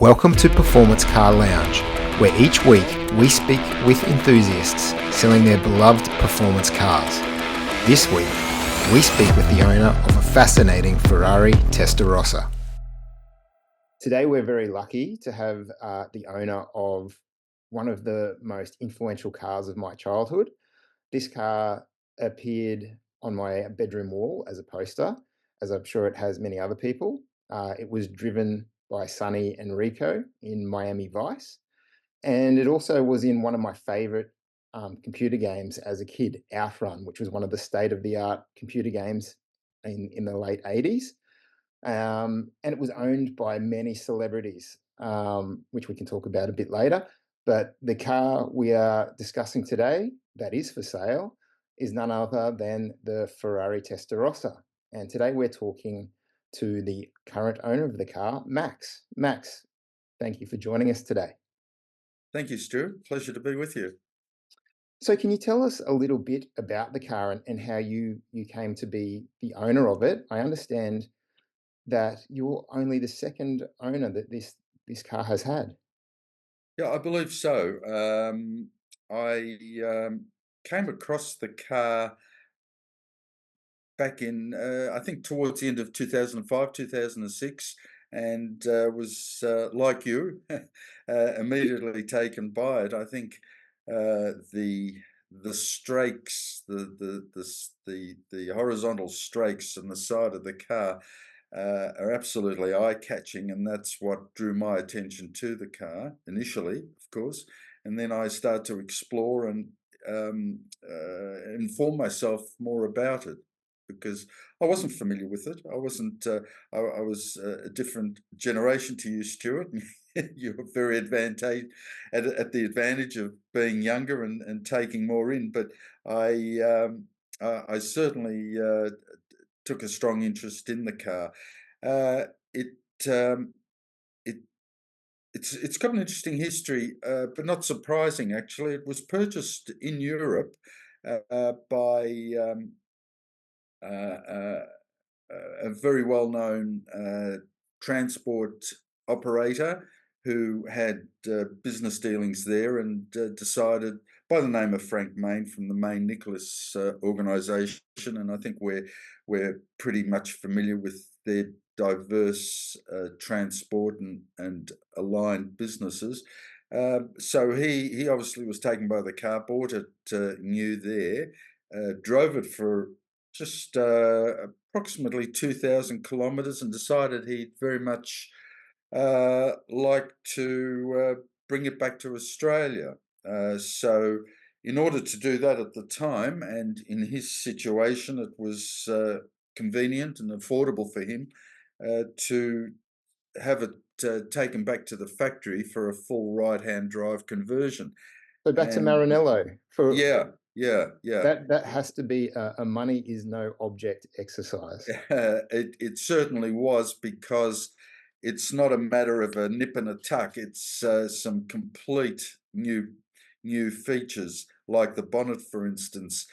Welcome to Performance Car Lounge, where each week we speak with enthusiasts selling their beloved performance cars. This week, we speak with the owner of a fascinating Ferrari Testarossa. Today, we're very lucky to have the owner of one of the most influential cars of my childhood. This car appeared on my bedroom wall as a poster, as I'm sure it has many other people. It was driven by Sonny and Rico in Miami Vice. And it also was in one of my favorite computer games as a kid, Outrun, which was one of the state-of-the-art computer games in the late 80s. And it was owned by many celebrities, which we can talk about a bit later. But the car we are discussing today, that is for sale, is none other than the Ferrari Testarossa. And today we're talking to the current owner of the car, Max. Max, thank you for joining us today. Thank you, Stuart. Pleasure to be with you. So can you tell us a little bit about the car and how you came to be the owner of it? I understand that you're only the second owner that this car has had. Yeah, I believe so. I came across the car back in, I think, towards the end of 2005, 2006, and was like you, immediately taken by it. I think the strakes, the horizontal strakes on the side of the car are absolutely eye-catching, and that's what drew my attention to the car initially, of course. And then I started to explore and inform myself more about it, because I wasn't familiar with it. I wasn't. I was a different generation to you, Stuart. You're very at the advantage of being younger and taking more in. But I certainly took a strong interest in the car. Uh, it um, it it's got an interesting history, but not surprising actually. It was purchased in Europe by uh, uh, a very well-known transport operator who had business dealings there, and decided, by the name of Frank Main from the Main Nicholas organisation, and I think we're pretty much familiar with their diverse transport and aligned businesses. So he obviously was taken by the car, bought it new there, drove it for just approximately 2,000 kilometres, and decided he'd very much like to bring it back to Australia. So, in order to do that at the time, and in his situation, it was convenient and affordable for him to have it taken back to the factory for a full right-hand drive conversion. So back to And Maranello. yeah. That has to be a money is no object exercise. It certainly was, because it's not a matter of a nip and a tuck. It's some complete new features, like the bonnet, for instance.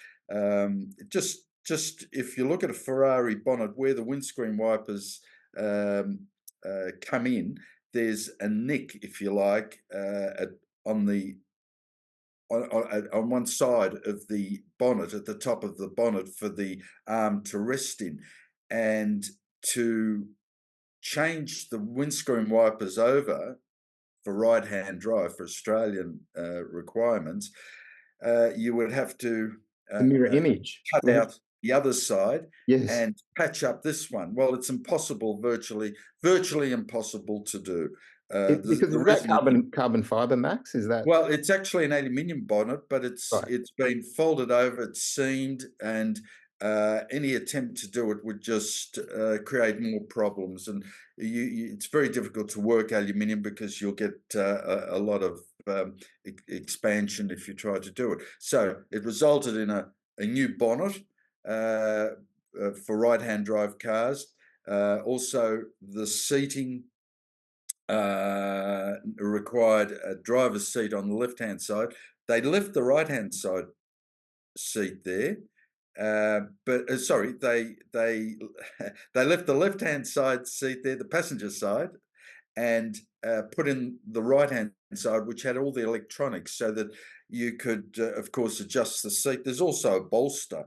Just if you look at a Ferrari bonnet, where the windscreen wipers come in, there's a nick, if you like, on the on one side of the bonnet, at the top of the bonnet, for the arm to rest in. And to change the windscreen wipers over for right-hand drive for Australian requirements, you would have to The mirror image. cut out the other side Yes. and patch up this one. Well, it's impossible, virtually impossible to do. Because The is that reason is, carbon fiber, Max? Is that well, it's actually an aluminium bonnet, but right? it's been folded over, it's seamed, and any attempt to do it would just create more problems. And it's very difficult to work aluminium, because you'll get a lot of expansion if you try to do it. So it resulted in a new bonnet for right-hand drive cars. Also, the seating required a driver's seat on the left-hand side. They left the right-hand side seat there, but sorry, they they left the left-hand side seat there, the passenger side, and put in the right-hand side, which had all the electronics, so that you could, of course, adjust the seat. There's also a bolster,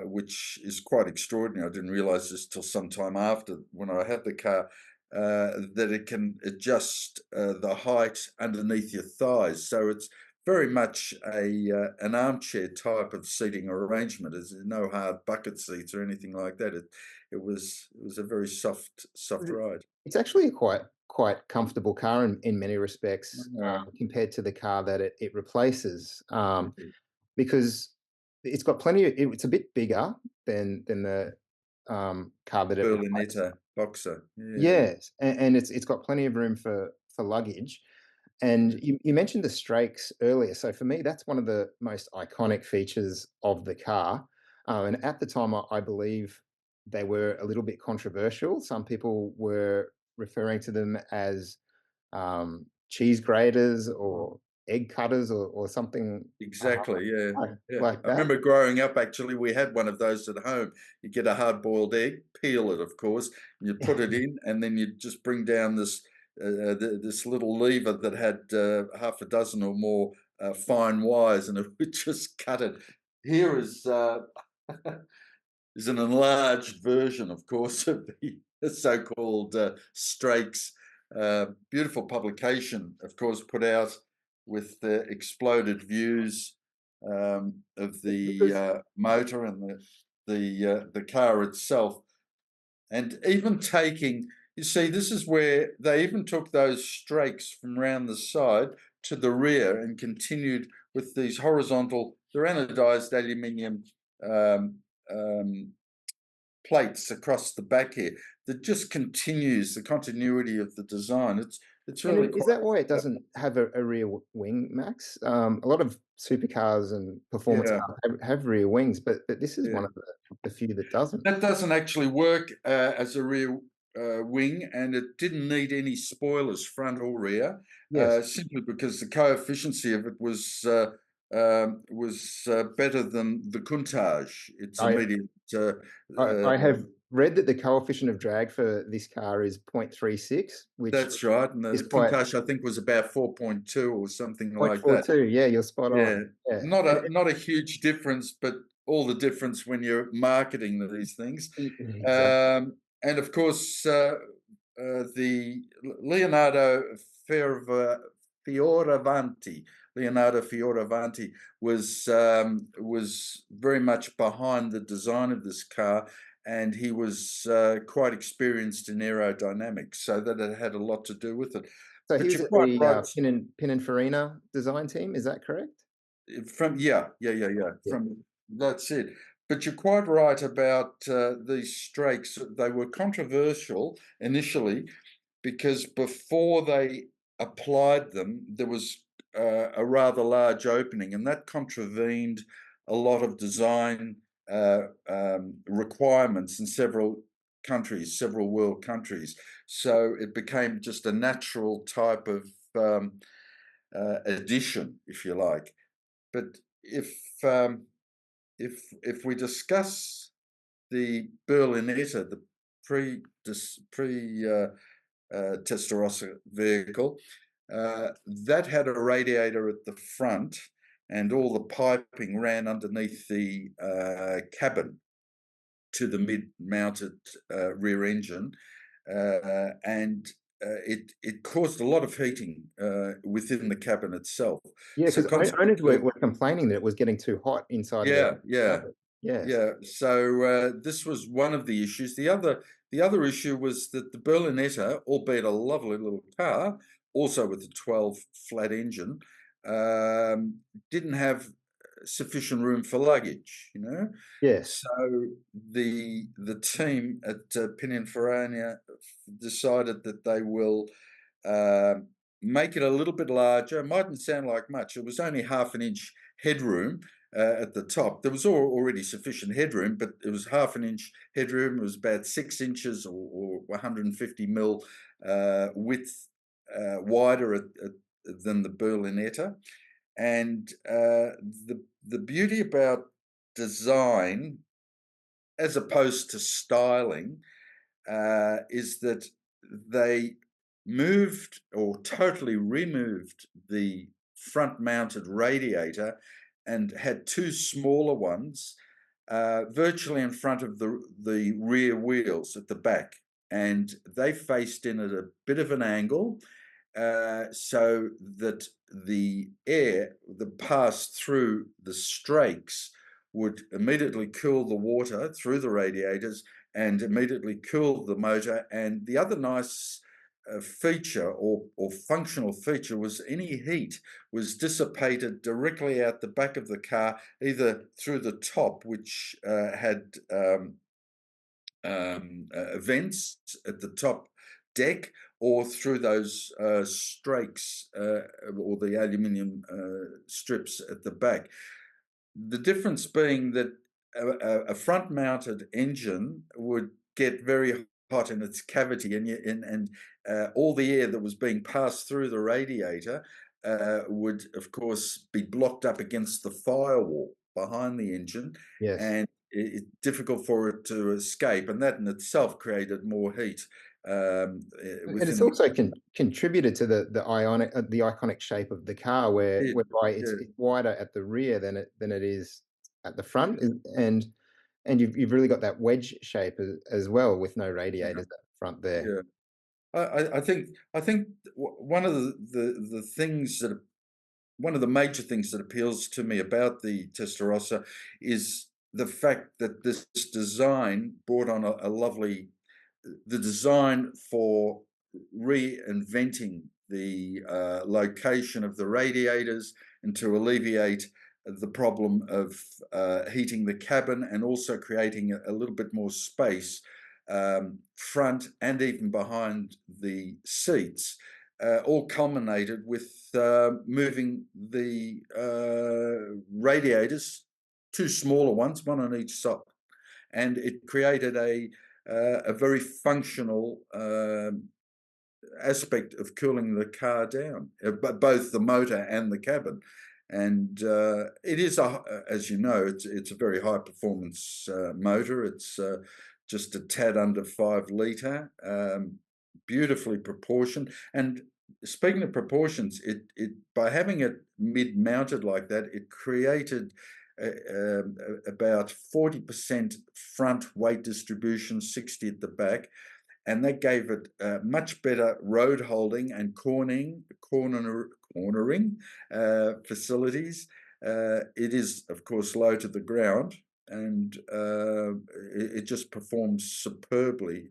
which is quite extraordinary. I didn't realise this till some time after when I had the car, that it can adjust the height underneath your thighs. So it's very much an armchair type of seating arrangement. There's no hard bucket seats or anything like that. It was a very soft ride. It's actually a quite comfortable car in many respects, Yeah. compared to the car that it replaces, because it's got plenty of it's a bit bigger than the, car that it replaced. Berlinetta Boxer. Yeah. Yes, and it's got plenty of room for luggage. And you mentioned the strakes earlier, so for me, that's one of the most iconic features of the car, and at the time, I believe they were a little bit controversial. Some people were referring to them as, cheese graters or egg cutters or something, Exactly, yeah, yeah. like I that. remember growing up, actually, we had one of those at home. You get a hard-boiled egg, peel it, of course, and you put it in, and then you just bring down this little lever that had half a dozen or more fine wires, and it would just cut it. Here is an enlarged version, of course, of the so-called strakes. Beautiful publication, of course, put out with the exploded views of the Because motor and the car itself, and even taking. You see, this is where they even took those strakes from round the side to the rear and continued with these horizontal. They're anodized aluminium um, um, plates across the back here that just continues the continuity of the design. It's and really is quite that why it doesn't have a rear wing, Max? A lot of supercars and performance yeah. cars have rear wings, but this is Yeah. one of the few that doesn't. That doesn't actually work as a rear wing, and it didn't need any spoilers, front or rear, Yes, simply because the coefficiency of it was better than the Countach. It's a I medium. I have read that the coefficient of drag for this car is 0.36, which That's right, and is the quite Countach I think was about 4.2 or something like that. 0.42. Yeah, you're spot on. Yeah, Yeah, not a huge difference, but all the difference when you're marketing these things. exactly. And of course, the Leonardo Ferva- Fioravanti, Leonardo Fioravanti was very much behind the design of this car, and he was quite experienced in aerodynamics, so that it had a lot to do with it. So he But was you're at quite the right. Pininfarina design team. Is that correct? From yeah. Yeah. From that's it. But you're quite right about these strakes. They were controversial initially because before they applied them, there was a rather large opening, and that contravened a lot of design requirements in several countries, several world countries. So it became just a natural type of addition, if you like. But um, if we discuss the Berlinetta, the pre Testarossa vehicle, that had a radiator at the front, and all the piping ran underneath the cabin to the mid-mounted rear engine, and it caused a lot of heating within the cabin itself. Yeah, So because owners consequently, were complaining that it was getting too hot inside of yeah, the yeah. cabin. Yes. Yeah, so this was one of the issues. The other issue was that the Berlinetta, albeit a lovely little car, also with a 12 flat engine, um, didn't have sufficient room for luggage, you know. Yes. So the team at Pininfarina decided that they will um make it a little bit larger. It mightn't sound like much. It was only half an inch headroom at the top. There was already sufficient headroom, but it was half an inch headroom. It was about 6 inches or 150 mil width wider than the Berlinetta. And the beauty about design, as opposed to styling, is that they moved or totally removed the front mounted radiator and had two smaller ones virtually in front of the rear wheels at the back. And they faced in at a bit of an angle so that the air that passed through the strakes would immediately cool the water through the radiators and immediately cool the motor. And the other nice feature or functional feature was any heat was dissipated directly out the back of the car, either through the top, which had vents at the top deck, or through those strakes or the aluminium strips at the back. The difference being that a front-mounted engine would get very hot in its cavity, and all the air that was being passed through the radiator would, of course, be blocked up against the firewall behind the engine, Yes. and difficult for it to escape, and that in itself created more heat And it's within the also engine. contributed to the iconic shape of the car, Yeah, whereby yeah, it's wider at the rear than it is at the front, and you've really got that wedge shape as well, with no yeah, radiators at the front there. yeah. I think one of the things that one of the major things that appeals to me about the Testarossa is the fact that this design brought on a lovely the design for reinventing the location of the radiators and to alleviate the problem of heating the cabin and also creating a little bit more space front and even behind the seats, all culminated with moving the radiators, two smaller ones, one on each side, and it created a very functional aspect of cooling the car down, both the motor and the cabin. And it is, as you know, it's a very high performance motor. It's just a tad under 5 litre, beautifully proportioned. And speaking of proportions, it by having it mid mounted like that, it created about 40% front weight distribution, 60 at the back, and that gave it much better road holding and cornering facilities. It is, of course, low to the ground, and it just performs superbly.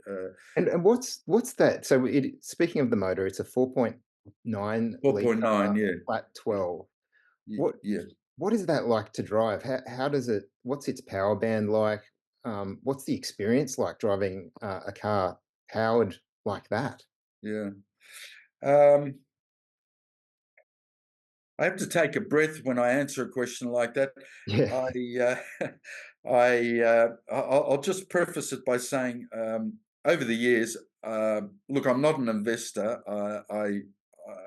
And what's that? So speaking of the motor, it's a 4.9 liter 4.9, yeah, flat 12. What yeah. what is that like to drive? How does it? What's its power band like? What's the experience like driving a car powered like that? Yeah. Um, I have to take a breath when I answer a question like that. Yeah. I, I'll just preface it by saying, over the years, look, I'm not an investor.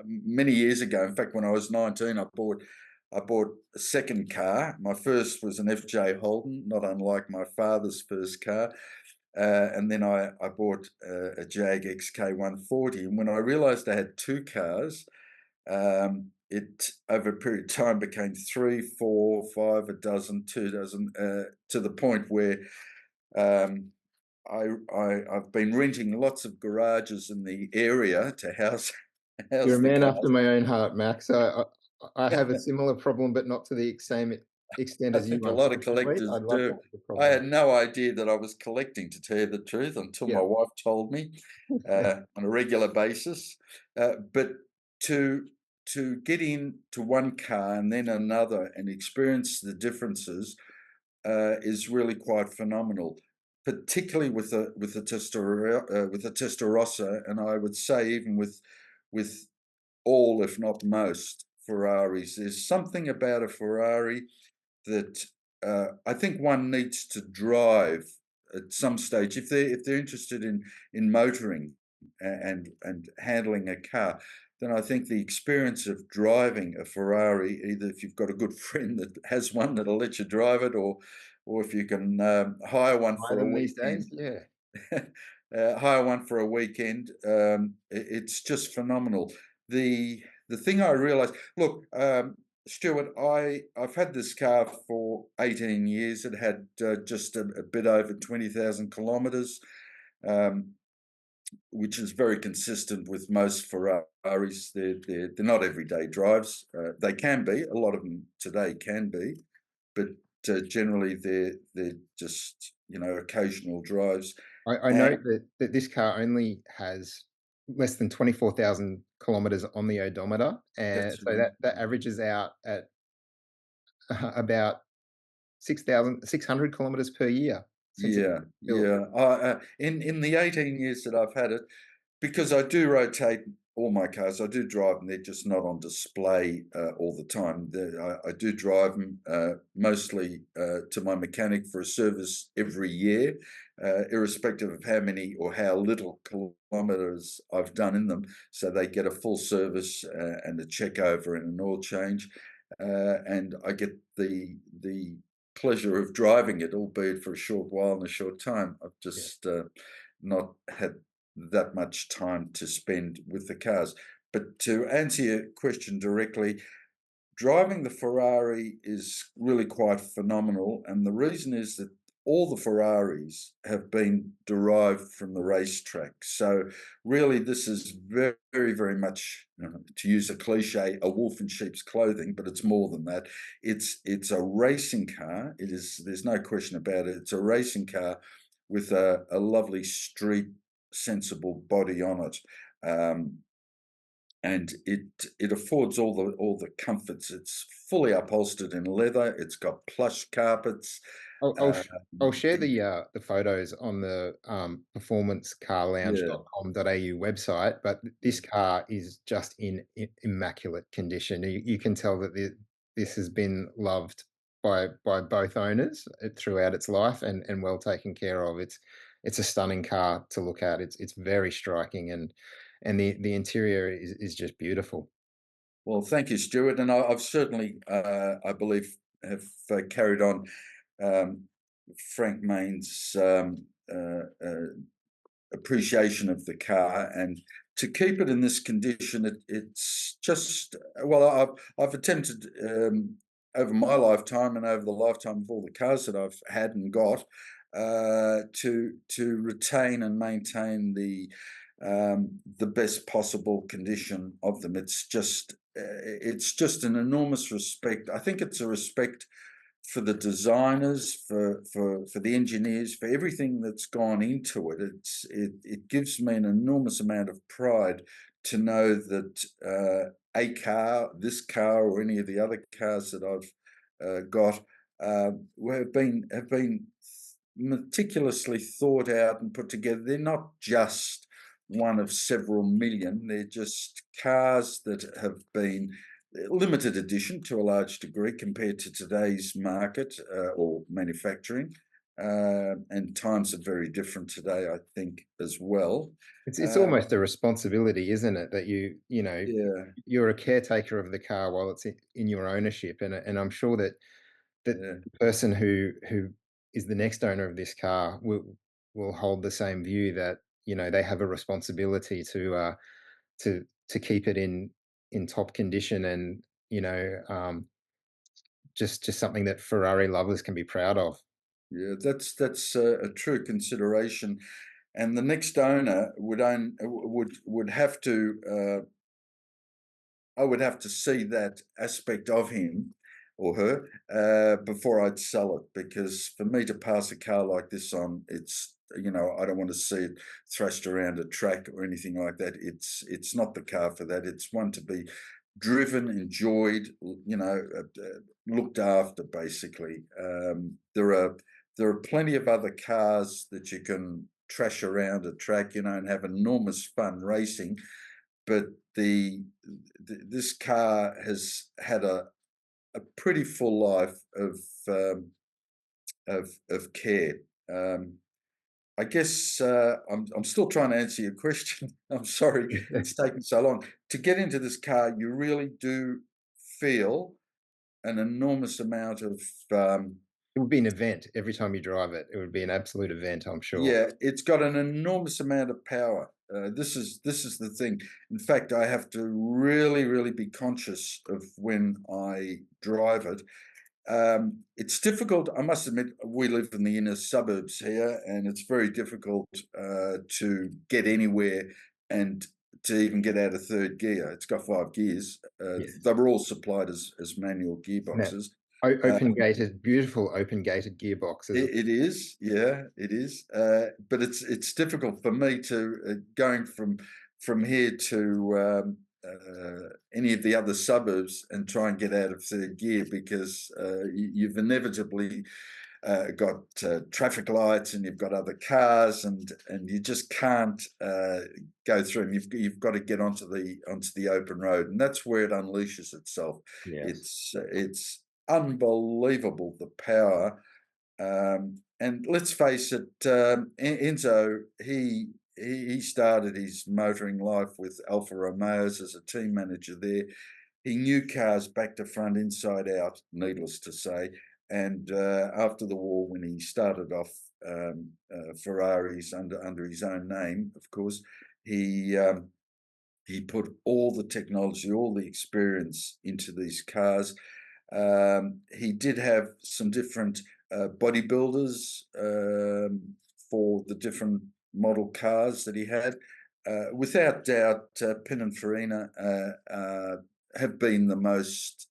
Many years ago, in fact, when I was 19, I bought a second car. My first was an FJ Holden, not unlike my father's first car. And then I bought a Jag XK140. And when I realized I had two cars, it over a period of time became three, four, five, a dozen, 2 dozen, to the point where um, I've been renting lots of garages in the area to house You're house a the man after cars. my own heart, Max. I have a similar problem, but not to the same extent I as you, think a lot of unfortunately. collectors I'd love to do. have the I problem. had no idea that I was collecting, to tell you the truth, until my Yeah. wife told me on a regular basis. But to get into one car and then another and experience the differences is really quite phenomenal, particularly with the Testarossa, and I would say even with all, if not most, Ferraris. There's something about a Ferrari that I think one needs to drive at some stage if they're interested in motoring and handling a car. Then I think the experience of driving a Ferrari, either if you've got a good friend that has one that'll let you drive it, or if you can hire one Buy for a them these days? weekend, Yeah. hire one for a weekend. It's just phenomenal. The thing I realised, look, Stuart, I've had this car for 18 years. It had just a bit over 20,000 kilometres, um, which is very consistent with most Ferraris. They're not everyday drives. They can be. A lot of them today can be, but generally they're just occasional drives. I And note that this car only has less than 24,000 kilometers on the odometer, and that's so that averages out at about 6,600 kilometers per year since it's yeah, built. yeah. In the 18 years that I've had it, because I do rotate all my cars, I do drive them. They're just not on display all the time. I do drive them mostly to my mechanic for a service every year, irrespective of how many or how little kilometres I've done in them. So they get a full service and a check over and an oil change, and I get the pleasure of driving it, albeit for a short while and a short time. I've Yeah. just not had that much time to spend with the cars. But to answer your question directly, driving the Ferrari is really quite phenomenal. And the reason is that all the Ferraris have been derived from the racetrack. So really, this is very, very, very much, to use a cliche, a wolf in sheep's clothing, but it's more than that. It's a racing car. It is. There's no question about it. It's a racing car with a lovely street sensible body on it. And it affords all the comforts. It's fully upholstered in leather. It's got plush carpets. I'll I'll, Uh, sh- I'll share the, the photos on the yeah, performancecarlounge.com.au website. But this car is just in immaculate condition. You can tell that this has been loved by both owners throughout its life, and well taken care of. It's a stunning car to look at. It's very striking, and the interior is just beautiful. well, thank you, Stuart. And I've certainly, I believe, have carried on um, Frank Main's appreciation of the car, and to keep it in this condition, it's just, well, I've attempted, over my lifetime and over the lifetime of all the cars that I've had and got, to retain and maintain the best possible condition of them. It's just an enormous respect. I think it's a respect for the designers, for the engineers, for everything that's gone into it. It gives me an enormous amount of pride to know that a car, this car, or any of the other cars that I've got, have been meticulously thought out and put together. They're not just one of several million. They're just cars that have been limited edition to a large degree compared to today's market or manufacturing. And times are very different today, I think, as well. It's Uh, almost a responsibility, isn't it, that yeah, you're a caretaker of the car while it's in your ownership, and I'm sure that yeah, the person who is the next owner of this car will hold the same view that they have a responsibility to keep it in top condition, and just something that Ferrari lovers can be proud of. yeah. That's a true consideration. And the next owner would have to. I would have to see that aspect of him or her before I'd sell it, because for me to pass a car like this on, I don't want to see it thrashed around a track or anything like that. It's not the car for that. It's one to be driven, enjoyed, looked after. Basically, there are plenty of other cars that you can trash around a track, and have enormous fun racing, but this car has had a pretty full life of care. I guess I'm still trying to answer your question. I'm sorry it's taken so long to get into this car. You really do feel an enormous amount of it would be an event every time you drive it. It would be an absolute event, I'm sure. Yeah, it's got an enormous amount of power. This is the thing. In fact, I have to really, really be conscious of when I drive it. It's difficult. I must admit, we live in the inner suburbs here, and it's very difficult to get anywhere and to even get out of third gear. It's got five gears. Yes. They were all supplied as manual No, gearboxes. open gated, beautiful open gated gearboxes. It is, yeah, it is. But it's difficult for me to going from here to any of the other suburbs and try and get out of third gear because you've inevitably got traffic lights and you've got other cars and you just can't go through them. You've got to get onto the open road, and that's where it unleashes itself. Yes. It's unbelievable the power. And let's face it, Enzo, he started his motoring life with Alfa Romeos as a team manager there. He knew cars back to front, inside out, needless to say. And after the war, when he started off Ferraris under his own name, of course, he put all the technology, all the experience into these cars. He did have some different bodybuilders for the different model cars that he had. Without doubt, Pininfarina have been the most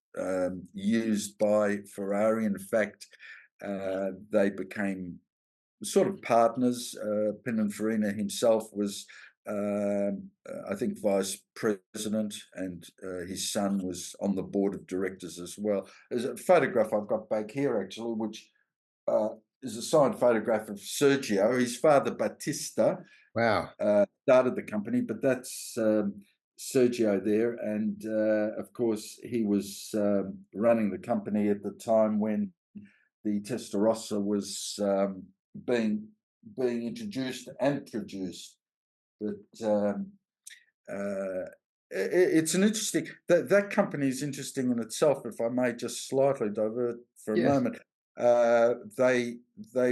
used by Ferrari. In fact, they became sort of partners. Pininfarina himself was, I think, vice president, and his son was on the board of directors as well. There's a photograph I've got back here, actually, which uh, is a signed photograph of Sergio. His father, Battista, Wow. started the company, but that's Sergio there. And of course, he was running the company at the time when the Testarossa was being introduced and produced. But it's an interesting that company is interesting in itself. If I may just slightly divert for a Yes. moment, they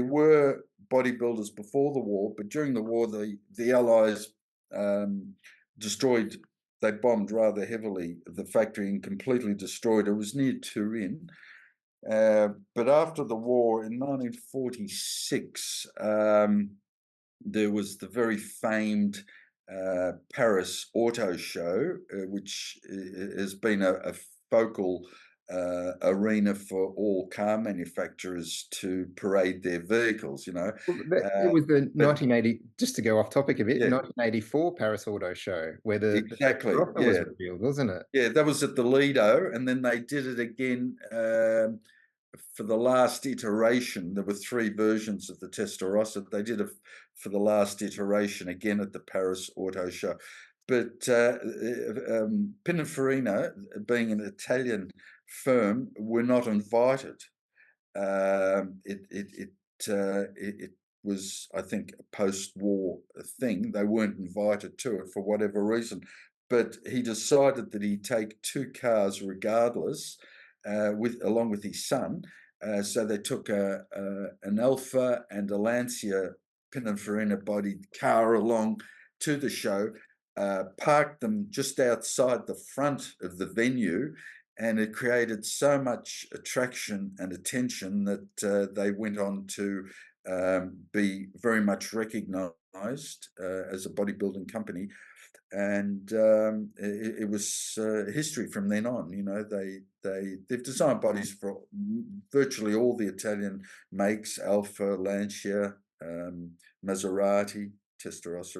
were bodybuilders before the war, but during the war, the Allies um, destroyed. They bombed rather heavily the factory and completely destroyed it. It was near Turin. But after the war in 1946, there was the very famed Paris Auto Show, which has been a focal arena for all car manufacturers to parade their vehicles, you know. Well, it Uh, was the but 1980, just to go off topic a bit, yeah, 1984 Paris Auto Show, where the exactly. Testarossa was Yeah, revealed, wasn't it? yeah, that was at the Lido, and then they did it again for the last iteration. There were three versions of the Testarossa. They did it for the last iteration again at the Paris Auto Show. But Pininfarina, being an Italian firm, were not invited. It was, I think, a post-war thing. They weren't invited to it for whatever reason, but he decided that he'd take two cars regardless, along with his son. So they took an Alfa and a Lancia Pininfarina bodied car along to the show, parked them just outside the front of the venue, and it created so much attraction and attention that they went on to be very much recognised as a bodybuilding company, and it was history from then on. You know, they've designed bodies for virtually all the Italian makes: Alfa, Lancia, Maserati, Testarossa,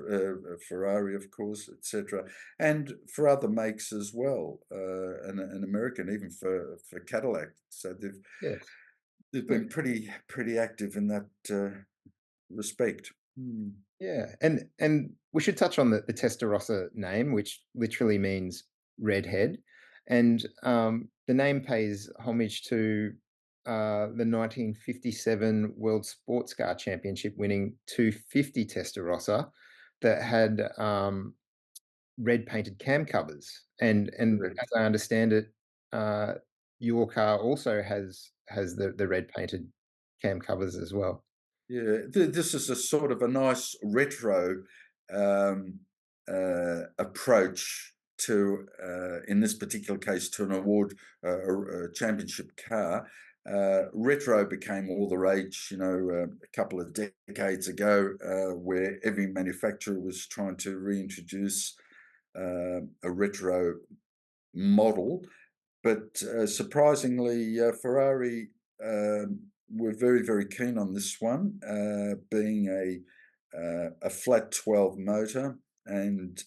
Ferrari, of course, etc., and for other makes as well, and American, even for Cadillac. So Yes. they've Yeah. been pretty active in that respect. Mm. Yeah. And we should touch on the Testarossa name, which literally means redhead. And the name pays homage to the 1957 World Sports Car Championship winning 250 Testarossa that had red painted cam covers. And as Correct. I understand it, your car also has the red painted cam covers as well. Yeah, this is a sort of a nice retro um, approach to, in this particular case, to an award, a championship car. Retro became all the rage, a couple of decades ago, where every manufacturer was trying to reintroduce a retro model. But surprisingly, Ferrari were very, very keen on this one, being a flat 12 motor. And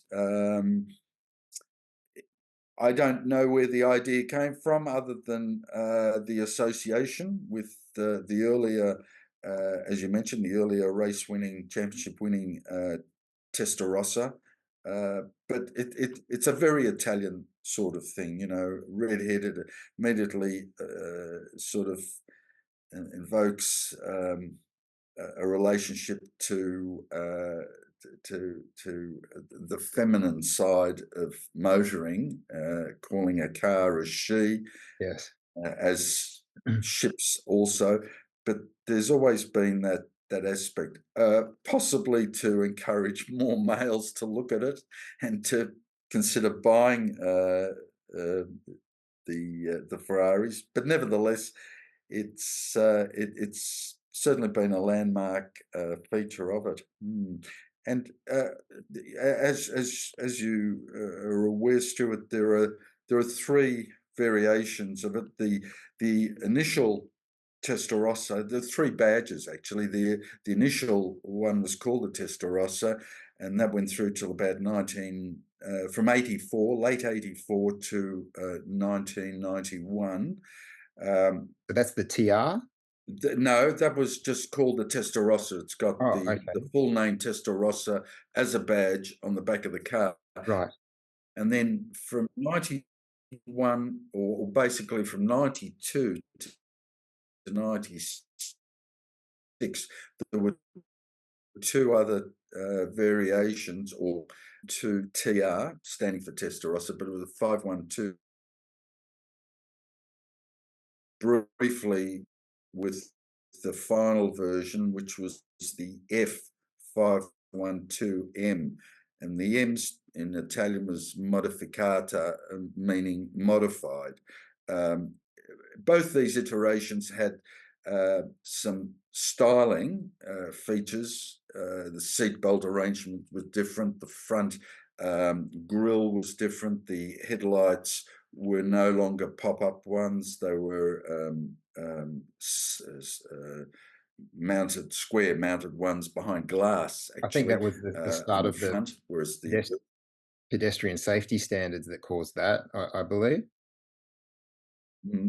I don't know where the idea came from, other than the association with the earlier, as you mentioned, the earlier race-winning, championship-winning Testarossa. But it's a very Italian sort of thing, red-headed, immediately sort of invokes a relationship to the feminine side of motoring, calling a car a she, Yes. as ships also. But there's always been that aspect, possibly to encourage more males to look at it and to consider buying the Ferraris. But nevertheless, it's certainly been a landmark feature of it. And as you are aware, Stuart, there are three variations of it. The initial Testarossa, the three badges actually. The initial one was called the Testarossa, and that went through till about from 84, late 84 to 1991. So that's the TR? No, that was just called the Testarossa. It's got Oh, the okay. full name Testarossa as a badge on the back of the car. Right. And then from 91, or basically from 92 to 96, there were two other variations, or two TR, standing for Testarossa, but it was a 512. Briefly, with the final version, which was the F512M, and the M's in Italian was modificata, meaning modified. Um, both these iterations had some styling features. The seatbelt arrangement was different. The front grille was different. The headlights were no longer pop-up ones. They were square mounted ones behind glass, I think actually, that was the on start the of the front, whereas the pedes pedestrian safety standards that caused that, I believe.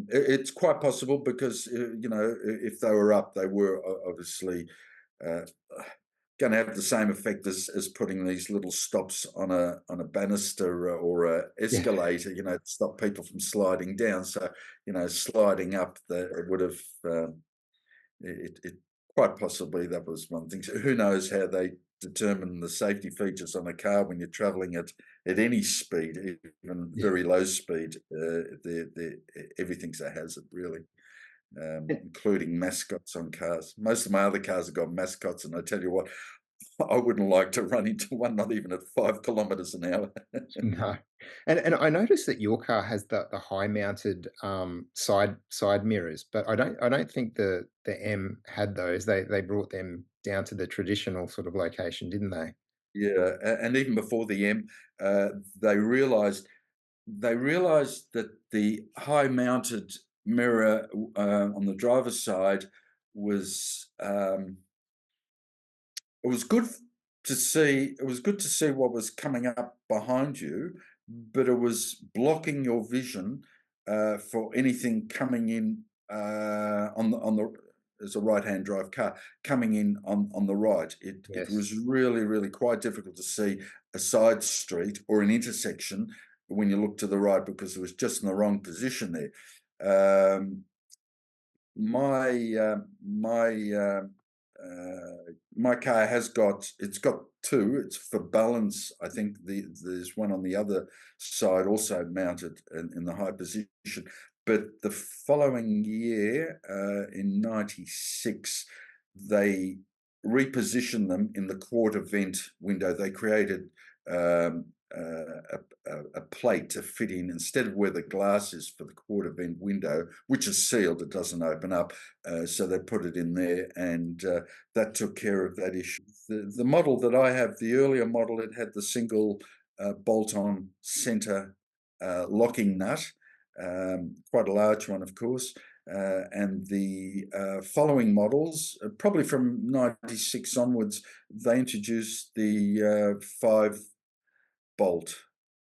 It's quite possible, because if they were up, they were obviously uh, going to have the same effect as putting these little stops on a banister or a Yeah. escalator, to stop people from sliding down. So sliding up, it would have it quite possibly that was one thing. So who knows how they determine the safety features on a car when you're traveling at any speed, even Yeah. very low speed. Everything's a hazard, really, including mascots on cars. Most of my other cars have got mascots, and I tell you what, I wouldn't like to run into one, not even at 5 kilometers an hour. No. And I noticed that your car has the high mounted side mirrors, but I don't think the M had those. They brought them down to the traditional sort of location, didn't they? Yeah, and even before the M, uh, they realised that the high mounted mirror on the driver's side was it was good to see. It was good to see what was coming up behind you, but it was blocking your vision for anything coming in on the as a right-hand drive car coming in on the right. It Yes. was really, really quite difficult to see a side street or an intersection when you look to the right, because it was just in the wrong position there. My my car has got, it's got two. It's for balance. I think there's one on the other side also mounted in the high position. but the following year, in '96, they repositioned them in the quarter vent window. They created a plate to fit in instead of where the glass is for the quarter vent window, which is sealed, it doesn't open up. So they put it in there, and that took care of that issue. The model that I have, the earlier model, it had the single bolt-on center locking nut, quite a large one, of course. And the following models, probably from '96 onwards, they introduced the 5-bolt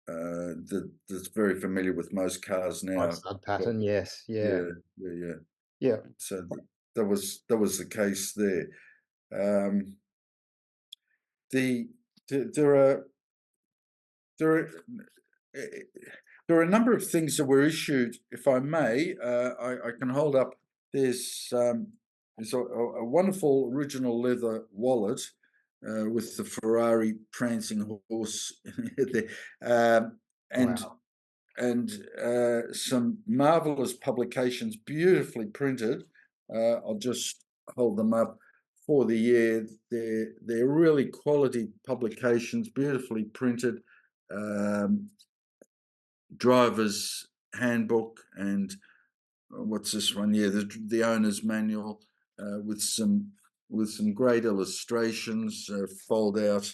that's very familiar with most cars Five now. stud But pattern, yes, yeah, yeah, yeah, yeah. yeah. So that was the case there. Um, the there are there are eh, there are a number of things that were issued. If I may, I can hold up. There's a wonderful original leather wallet with the Ferrari prancing horse there, and Wow. some marvelous publications, beautifully printed. I'll just hold them up for the year. They're really quality publications, beautifully printed. Um, driver's handbook, and what's this one? Yeah, the owner's manual with some great illustrations, fold out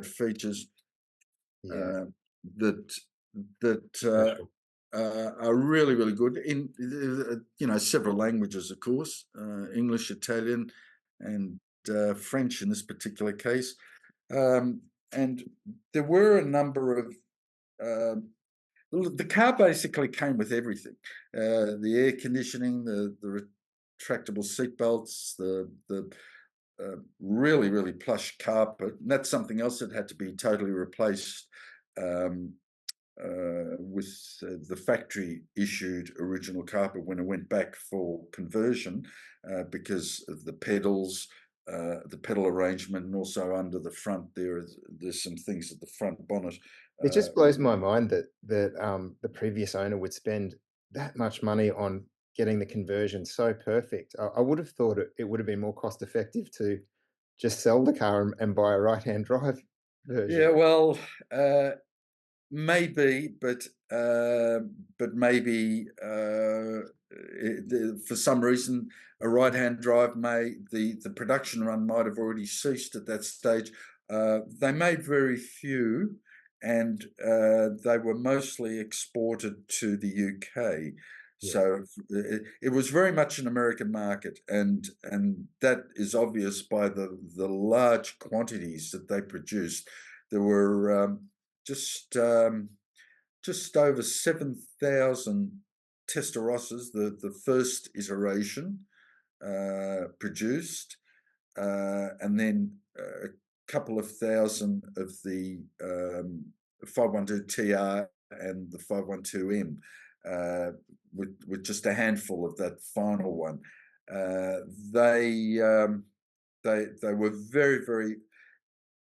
features Yeah, uh, that that special. are really really good in several languages, of course, English, Italian, and French in this particular case. Um, and there were a number of um the car basically came with everything: the air conditioning, the retractable seat belts, the really really plush carpet. And that's something else that had to be totally replaced um, with the factory issued original carpet when it went back for conversion, because of the pedals. The pedal arrangement, and also under the front there's some things at the front bonnet. It Uh, just blows my mind that the previous owner would spend that much money on getting the conversion so perfect. I would have thought it would have been more cost effective to just sell the car and buy a right-hand drive yeah, version. well, uh, maybe, but maybe for some reason a right-hand drive the production run might have already ceased at that stage. They made very few, and they were mostly exported to the UK. Yeah. So it was very much an American market, and that is obvious by the large quantities that they produced. There were just over 7,000 Testarossas, the first iteration produced, and then a couple of thousand of the 512 TR and the 512M, with just a handful of that final one. Uh, they they were very very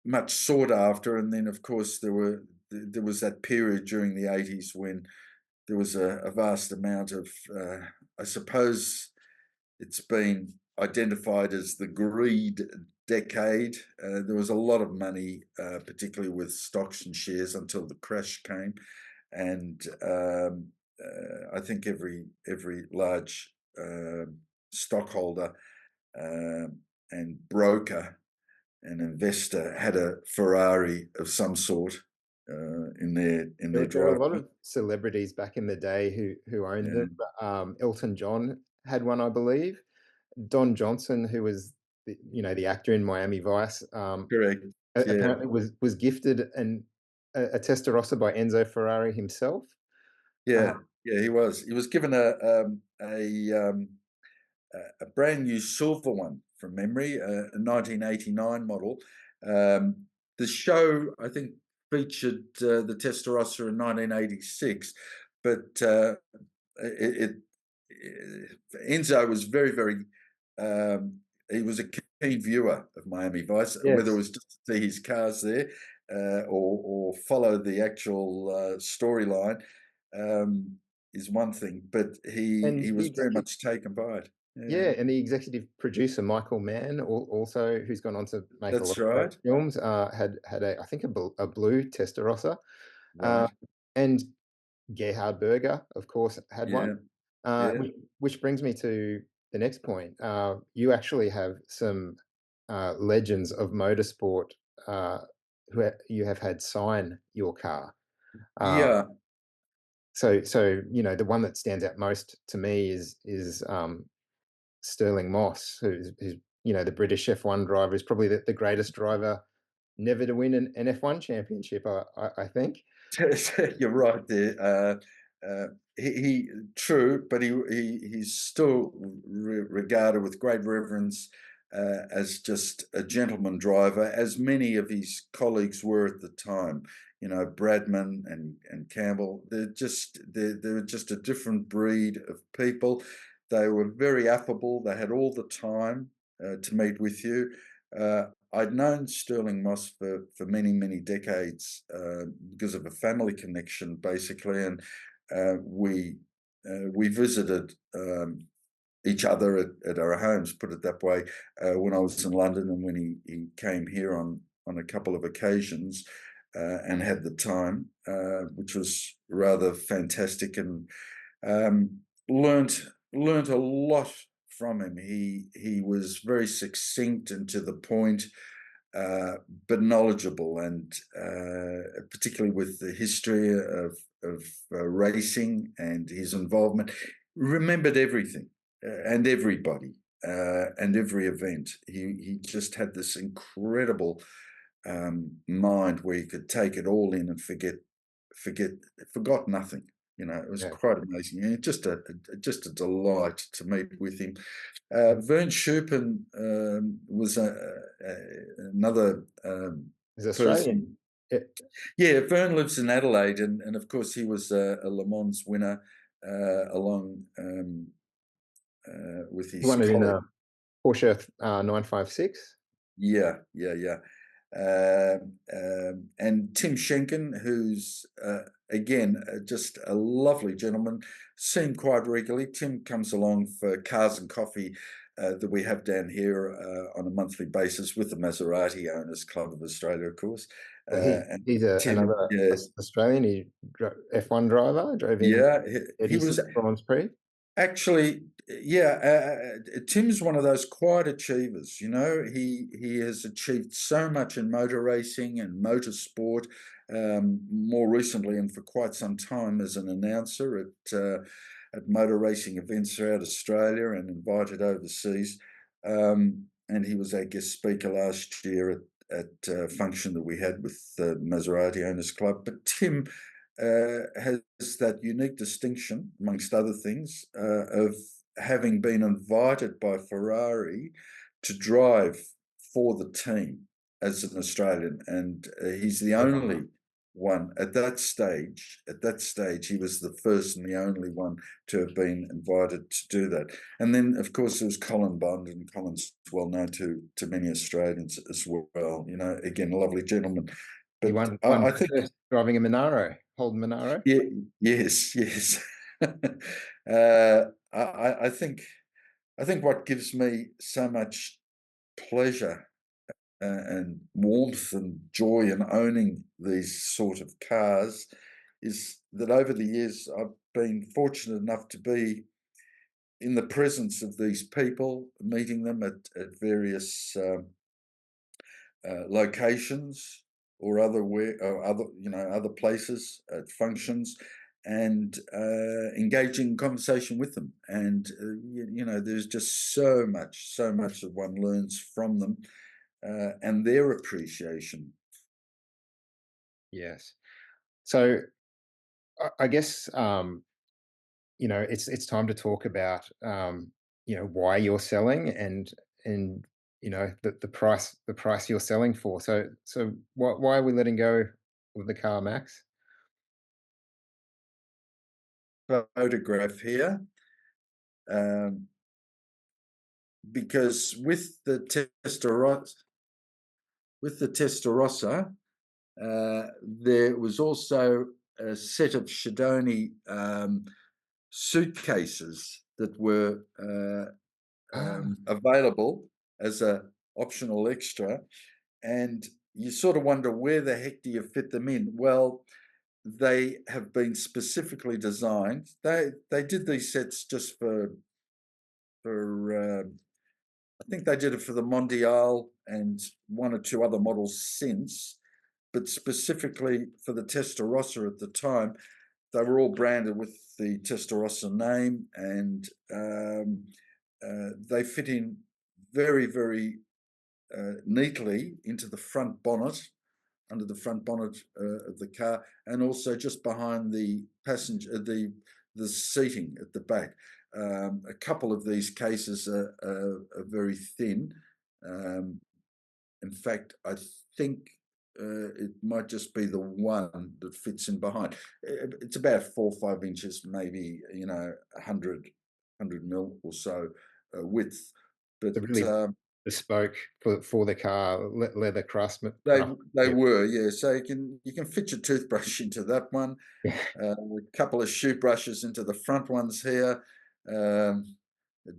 much sought after, and then of course there was that period during the '80s when there was a vast amount of I suppose it's been identified as the greed decade. There was a lot of money, particularly with stocks and shares, until the crash came, and I think every large stockholder and broker an investor had a Ferrari of some sort in their There were a drive. lot of celebrities back in the day who owned them. Yeah, Elton John had one, I believe. Don Johnson, who was the actor in Miami Vice, correct. Yeah, apparently was gifted a Testarossa by Enzo Ferrari himself. Uh, yeah, yeah. He was given a brand new silver one from memory, a 1989 model. Um, the show, I think, featured the Testarossa in 1986, but it, Enzo was very, very. He was a keen viewer of Miami Vice, whether it yes, was just to see his cars there or follow the actual storyline. Um, is one thing, but he And the was very executive, much taken by it. Yeah, yeah, and the executive producer Michael Mann, also who's gone on to make a lot that's of great right. films, had a I think a blue Testarossa, uh, Right. and Gerhard Berger, of course, had one. Yeah, yeah. Which brings me to the next point. You actually have some legends of motorsport you have had sign your car. Uh, Yeah. so the one that stands out most to me is Sterling Moss, who's the British F1 driver, is probably the greatest driver never to win an F1 championship. I think. You're right there. He true, but he's still regarded with great reverence as just a gentleman driver, as many of his colleagues were at the time. You know, Bradman and Campbell. They're just a different breed of people. They were very affable. They had all the time to meet with you. I'd known Sterling Moss for many decades because of a family connection, basically, and we visited each other at our homes, put it that way, when I was in London and when he came here on a couple of occasions and had the time, which was rather fantastic, and um, learnt a lot from him. He was very succinct and to the point, uh, but knowledgeable, and particularly with the history of racing and his involvement, remembered everything and everybody and every event. He just had this incredible mind where he could take it all in and forget forgot nothing. You know, it was Yeah, quite amazing. And just a delight to meet with him. Vern Schuppen was another he's Australian. person. Yeah, Yeah, Vern lives in Adelaide, and of course he was a Le Mans winner along with he his won it in colleague. a Porsche 956. Yeah. And Tim Schenken, who's again just a lovely gentleman, seen quite regularly. Tim comes along for cars and coffee that we have down here on a monthly basis with the Maserati Owners Club of Australia, of course. Well, And he's Tim, another yeah, Australian. He F1 driver. Drove in yeah, he was 86 Grand Prix. actually, yeah, Tim's one of those quiet achievers. You know, he has achieved so much in motor racing and motorsport. More recently, and for quite some time, as an announcer at motor racing events throughout Australia and invited overseas. And he was our guest speaker last year at a function that we had with the Maserati Owners Club. But Tim has that unique distinction, amongst other things, of having been invited by Ferrari to drive for the team as an Australian, and he's the Wow. only one at that stage. At that stage, he was the first and the only one to have been invited to do that. And then, of course, there was Colin Bond, and Colin's well known to many Australians as well. You know, again, a lovely gentleman. He But won I think first driving a Monaro, Holden Monaro. yeah, yes. uh, I think what gives me so much pleasure and warmth and joy in owning these sort of cars is that over the years I've been fortunate enough to be in the presence of these people, meeting them at various locations or other places at functions, and engaging in conversation with them. And there's just so much that one learns from them and their appreciation. Yes. So I guess it's time to talk about why you're selling and the price you're selling for. So why are we letting go of the car, Max? Photograph here, um, because with the Testarossa, there was also a set of Shidoni suitcases that were Ah, available as a optional extra, and you sort of wonder where the heck do you fit them in? Well, they have been specifically designed. They did these sets just for I think they did it for the Mondial and one or two other models since, but specifically for the Testarossa at the time, they were all branded with the Testarossa name, and they fit in very, very neatly into the front bonnet, under the front bonnet of the car, and also just behind the passenger, the seating at the back. A couple of these cases are very thin. Um, in fact, I think it might just be the one that fits in behind. It's about 4 or 5 inches, maybe 100 mil or so width. But so really bespoke for the car, leather they craftsmanship. were, yeah. So you can fit your toothbrush into that one. Yeah, A couple of shoe brushes into the front ones here. Um, a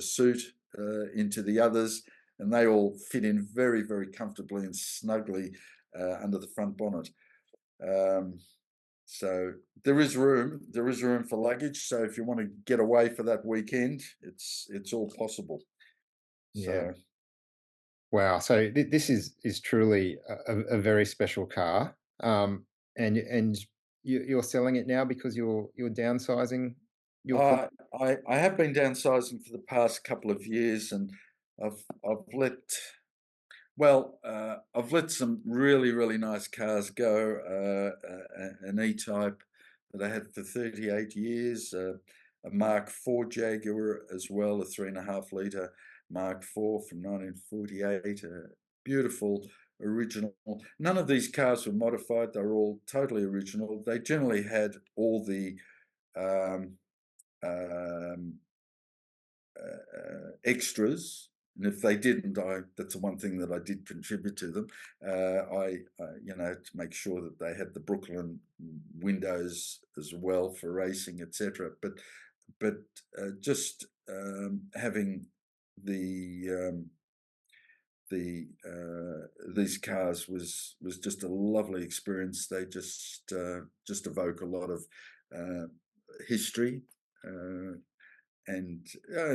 suit into the others, and they all fit in very, very comfortably and snugly under the front bonnet. Um, so there is room. There is room for luggage. So if you want to get away for that weekend, it's all possible. yeah. So Wow. So this is truly a very special car, and you're selling it now because you're downsizing your fleet. I have been downsizing for the past couple of years, and I've let I've let some really, really nice cars go. An E-Type that I had for 38 years, a Mark IV Jaguar as well, a 3.5 litre Mark IV from 1948, beautiful original. None of these cars were modified; they were all totally original. They generally had all the um, um, extras. And if they didn't, that's the one thing that I did contribute to them. To make sure that they had the Brooklyn windows as well for racing, etc. But just having the these cars was just a lovely experience. They just evoke a lot of uh, history. Uh, and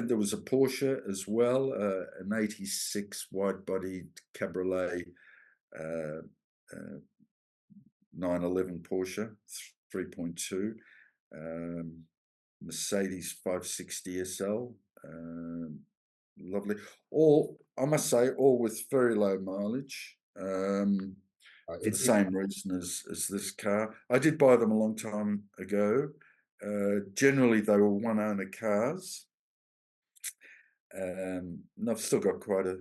there was a Porsche as well, an '86 wide-bodied cabriolet, uh, uh, 911 Porsche 3.2, um, Mercedes 560 SL, lovely. All, I must say, all with very low mileage. For the It same reason as this car. I did buy them a long time ago. Generally, they were one-owner cars. And I've still got quite a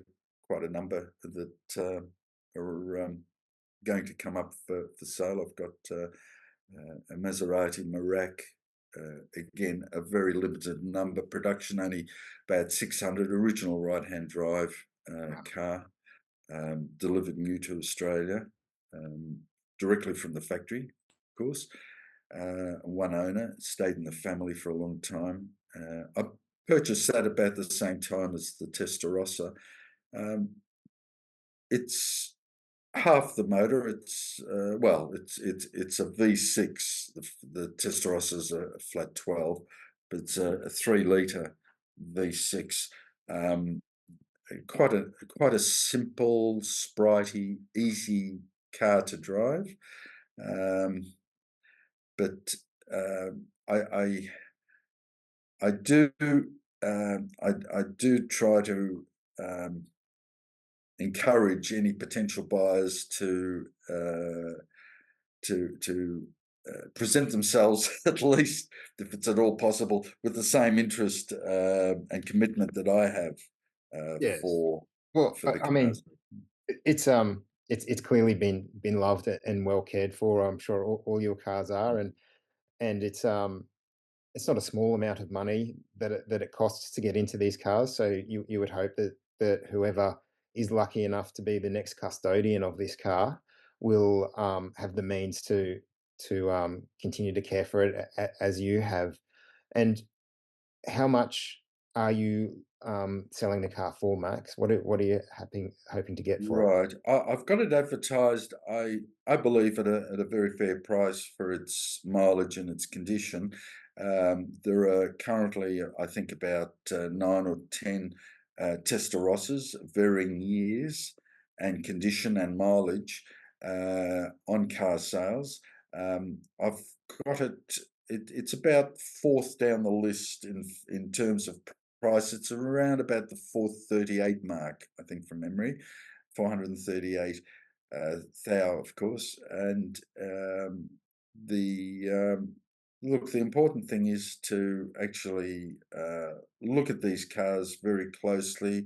number that are going to come up for sale. I've got a Maserati Merak, again a very limited number, production only about 600, original right-hand drive car, delivered new to Australia, um, directly from the factory, of course. One owner, stayed in the family for a long time. I purchased that about the same time as the Testarossa. Um, it's half the motor. It's a V6. The Testarossa is a flat 12, but it's a 3 litre V6. Um, quite a simple, spritey, easy car to drive. Um, but I do I do try to um, encourage any potential buyers to present themselves at least, if it's at all possible, with the same interest and commitment that I have Yes. for Well, the I mean, cars. it's clearly been loved and well cared for. I'm sure all your cars are, and it's not a small amount of money that it costs to get into these cars. So you would hope that whoever is lucky enough to be the next custodian of this car will have the means to continue to care for it as you have. And how much are you selling the car for, Max? What are you hoping to get for it? Right. I've got it advertised, I believe at a very fair price for its mileage and its condition. There are currently, I think, about 9 or 10 Testarossas, varying years and condition and mileage on car sales. I've got it's about fourth down the list in terms of price. It's around about the 438 mark, I think, from memory. 438 thou, of course. And the look, the important thing is to actually look at these cars very closely,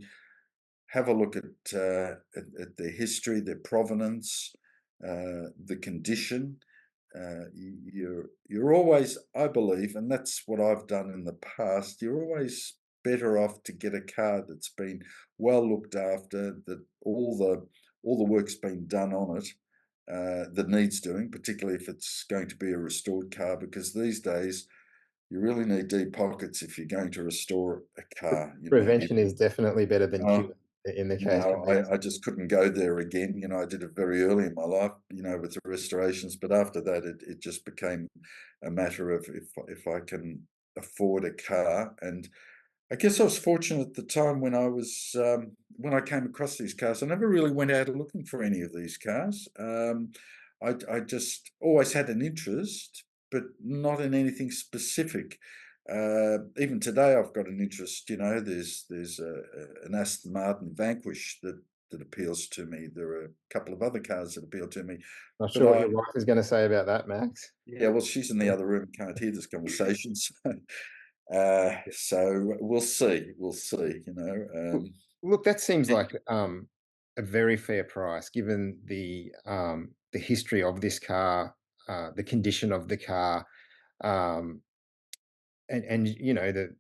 have a look at their history, their provenance, the condition. You're always, I believe, and that's what I've done in the past. You're always better off to get a car that's been well looked after, that all the work's been done on it that needs doing, particularly if it's going to be a restored car, because these days you really need deep pockets if you're going to restore a car. Prevention is definitely better than Uh, cure in the case no, of these. I just couldn't go there again. I did it very early in my life, with the restorations. But after that, it just became a matter of if I can afford a car. And I guess I was fortunate at the time when I came across these cars. I never really went out looking for any of these cars. I just always had an interest, but not in anything specific. Even today, I've got an interest. There's an Aston Martin Vanquish that appeals to me. There are a couple of other cars that appeal to me, Not but sure what your wife is going to say about that, Max. yeah, well, she's in the other room, can't hear this conversation. So we'll see. We'll see. Look, look, that seems Eh, like a very fair price given the history of this car, the condition of the car, um, and the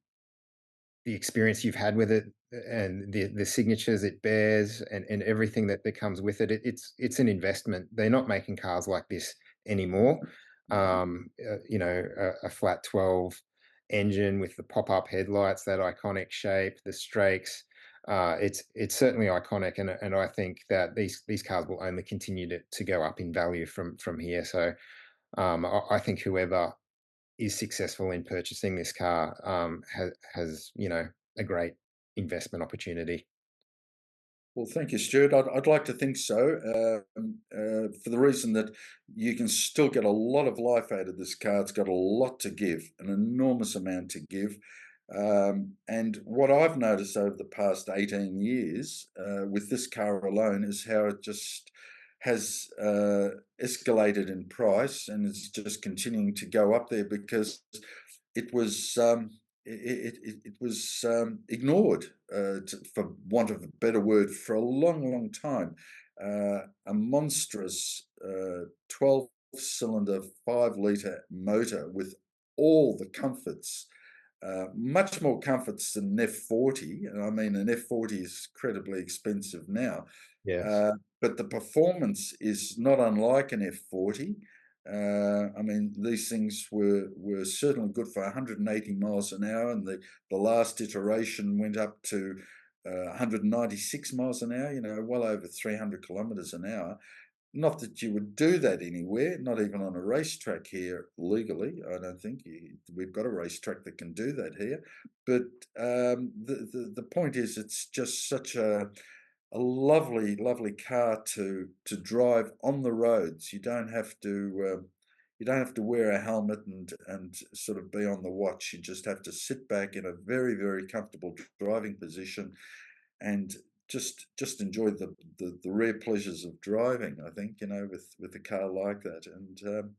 experience you've had with it and the signatures it bears and everything that comes with it. It's an investment. They're not making cars like this anymore. no. A flat 12 engine with the pop-up headlights, that iconic shape, the strakes. It's certainly iconic, and I think that these cars will only continue to go up in value from here. So I think whoever is successful in purchasing this car has a great investment opportunity. Well, thank you, Stuart. I'd like to think so, for the reason that you can still get a lot of life out of this car. It's got a lot to give, an enormous amount to give. And what I've noticed over the past 18 years with this car alone is how it just has escalated in price, and it's just continuing to go up there because it was it was ignored, for want of a better word, for a long, long time. A monstrous 12-cylinder, 5-litre motor with all the comforts, much more comforts than an F40. And I mean, an F40 is incredibly expensive now. Yes. Uh, but the performance is not unlike an F40. I mean, these things were certainly good for 180 miles an hour, and the last iteration went up to 196 miles an hour. Well over 300 kilometres an hour. Not that you would do that anywhere, not even on a racetrack here legally. I don't think we've got a racetrack that can do that here. But the point is, it's just such a lovely, lovely car to drive on the roads. You don't have to wear a helmet and sort of be on the watch. You just have to sit back in a very, very comfortable driving position and just enjoy the rare pleasures of driving. I think with a car like that. And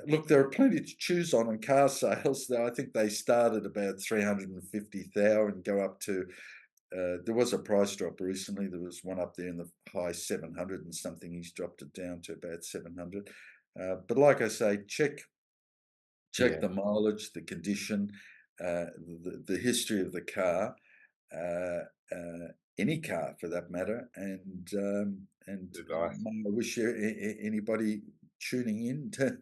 look, there are plenty to choose on in car sales. Though I think they start at about 350,000 and go up to. There was a price drop recently. There was one up there in the high 700 and something. He's dropped it down to about 700. But like I say, check Yeah. the mileage, the condition, the history of the car, uh, any car for that matter. And Good advice. I wish anybody tuning in to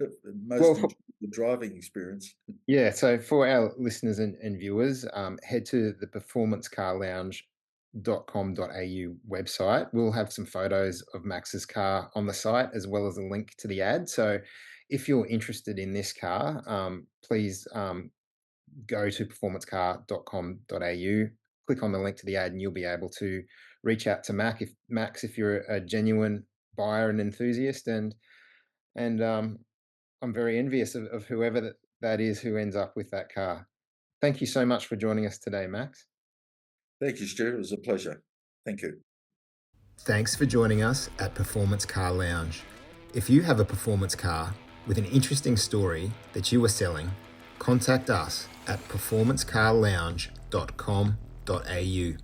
most Well, enjoy the driving experience. yeah, so for our listeners and viewers, head to the performancecarlounge.com.au website. We'll have some photos of Max's car on the site as well as a link to the ad. So if you're interested in this car, please go to performancecar.com.au, click on the link to the ad, and you'll be able to reach out to Max if you're a genuine buyer and enthusiast. And I'm very envious of whoever that is who ends up with that car. Thank you so much for joining us today, Max. Thank you, Stuart. It was a pleasure. Thank you. Thanks for joining us at Performance Car Lounge. If you have a performance car with an interesting story that you are selling, contact us at performancecarlounge.com.au.